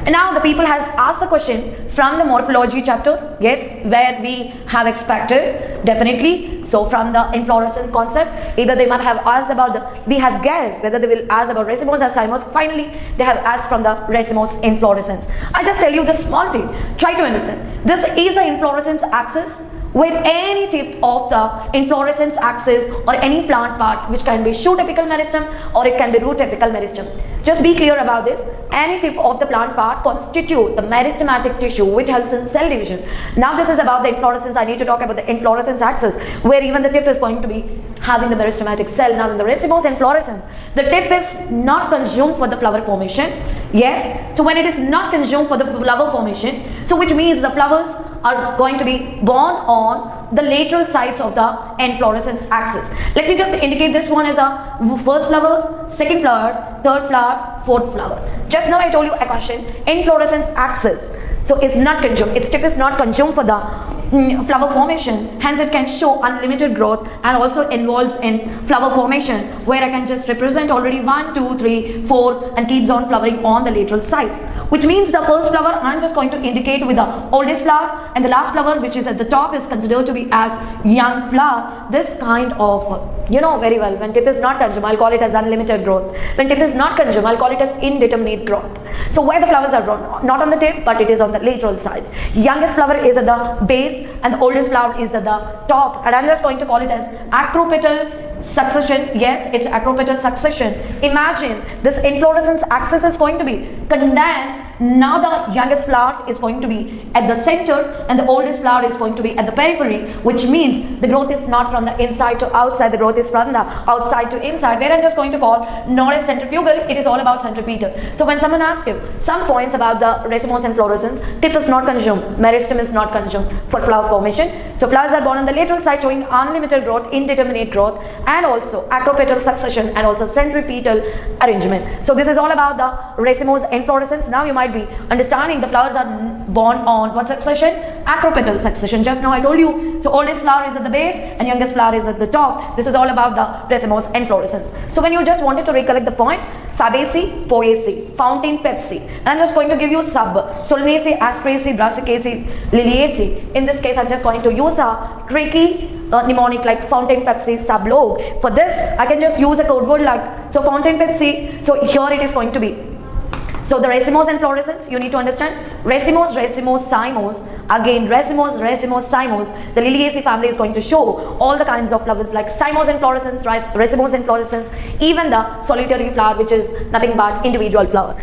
And now the people has asked the question from the morphology chapter, yes, where we have expected, definitely. So from the inflorescence concept, either they might have asked about we have guessed whether they will ask about racemose or cymose. Finally, they have asked from the racemose inflorescence. I just tell you the small thing, try to understand. This is the inflorescence axis, with any tip of the inflorescence axis or any plant part, which can be shoot apical meristem or it can be root apical meristem. Just be clear about this. Any tip of the plant part constitute the meristematic tissue which helps in cell division. Now this is about the inflorescence. I need to talk about the inflorescence axis, where even the tip is going to be having the meristematic cell. Now in the racemose inflorescence, the tip is not consumed for the flower formation. Yes, so when it is not consumed for the flower formation, so which means the flowers are going to be born on the lateral sides of the inflorescence axis. Let me just indicate this one as a first flower, second flower, third flower, fourth flower. Just now I told you a question, inflorescence axis, so is not consumed, its tip is not consumed for the flower formation, hence it can show unlimited growth and also involves in flower formation, where I can just represent already 1, 2, 3, 4 and keeps on flowering on the lateral sides, which means the first flower I'm just going to indicate with the oldest flower, and the last flower which is at the top is considered to be as young flower. This kind of, you know very well, when tip is not consumed, I'll call it as unlimited growth. When tip is not consumed, I'll call it as indeterminate growth. So where the flowers are grown, not on the tip, but it is on the lateral side. Youngest flower is at the base and the oldest flower is at the top, and I'm just going to call it as acropetal succession. Yes, it's acropetal succession. Imagine this inflorescence axis is going to be condensed. Now the youngest flower is going to be at the center and the oldest flower is going to be at the periphery, which means the growth is not from the inside to outside, the growth is from the outside to inside, where I'm just going to call not as centrifugal, it is all about centripetal. So when someone asks you some points about the racemose inflorescence, tip is not consumed, meristem is not consumed for flower formation. So flowers are born on the lateral side showing unlimited growth, indeterminate growth, and also acropetal succession and also centripetal arrangement. So this is all about the racemose inflorescence. Now you might be understanding the flowers are born on what succession? Acropetal succession. Just now I told you. So oldest flower is at the base and youngest flower is at the top. This is all about the racemose inflorescence. So when you just wanted to recollect the point, Fabaceae, Poaceae, Fountain Pepsi, and I'm just going to give you sub Solanaceae, Asteraceae, Brassicaceae, Liliaceae. In this case, I'm just going to use a tricky mnemonic like Fountain Pepsi sublog. For this, I can just use a code word like, so Fountain Pepsi, so here it is going to be. So the racemose inflorescence, you need to understand, racemose, racemose, cymose, again racemose, racemose, cymose. The Liliaceae family is going to show all the kinds of flowers like cymose inflorescence, racemose inflorescence, even the solitary flower, which is nothing but individual flower.